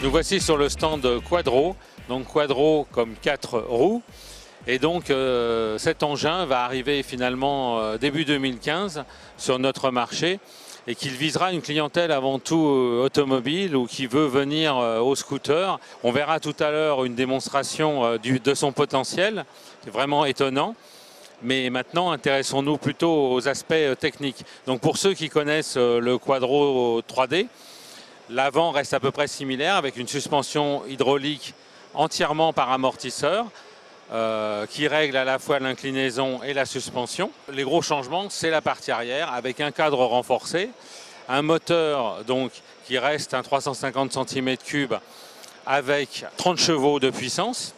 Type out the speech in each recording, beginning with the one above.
Nous voici sur le stand Quadro, donc Quadro comme 4 roues. Et donc cet engin va arriver finalement début 2015 sur notre marché et qu'il visera une clientèle avant tout automobile ou qui veut venir au scooter. On verra tout à l'heure une démonstration de son potentiel, c'est vraiment étonnant. Mais maintenant, intéressons-nous plutôt aux aspects techniques. Donc pour ceux qui connaissent le Quadro 3D, l'avant reste à peu près similaire avec une suspension hydraulique entièrement par amortisseur qui règle à la fois l'inclinaison et la suspension. Les gros changements, c'est la partie arrière avec un cadre renforcé, un moteur donc, qui reste un 350 cm3 avec 30 chevaux de puissance,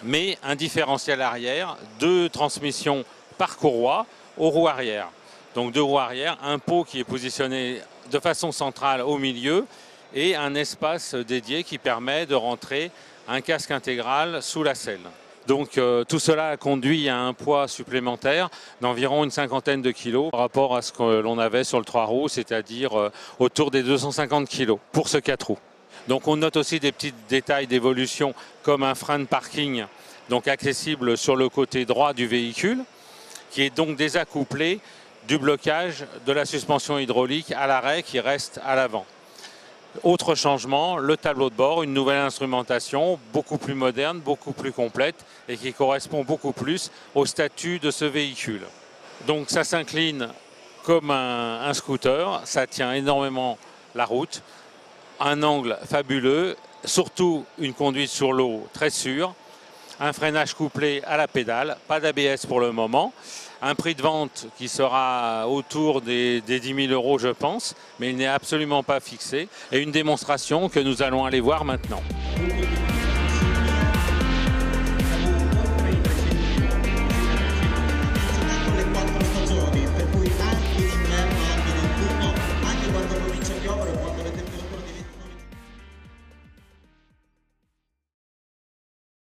mais un différentiel arrière, 2 transmissions par courroie aux roues arrière. Donc 2 roues arrière, un pot qui est positionné de façon centrale au milieu et un espace dédié qui permet de rentrer un casque intégral sous la selle. Donc tout cela a conduit à un poids supplémentaire d'environ une cinquantaine de kilos par rapport à ce que l'on avait sur le 3 roues, c'est-à-dire autour des 250 kilos pour ce 4 roues. Donc on note aussi des petits détails d'évolution comme un frein de parking donc accessible sur le côté droit du véhicule qui est donc désaccouplé du blocage de la suspension hydraulique à l'arrêt qui reste à l'avant. Autre changement, le tableau de bord, une nouvelle instrumentation beaucoup plus moderne, beaucoup plus complète et qui correspond beaucoup plus au statut de ce véhicule. Donc ça s'incline comme un scooter, ça tient énormément la route, un angle fabuleux, surtout une conduite sur l'eau très sûre, un freinage couplé à la pédale, pas d'ABS pour le moment, un prix de vente qui sera autour des 10 000 € je pense, mais il n'est absolument pas fixé, et une démonstration que nous allons aller voir maintenant.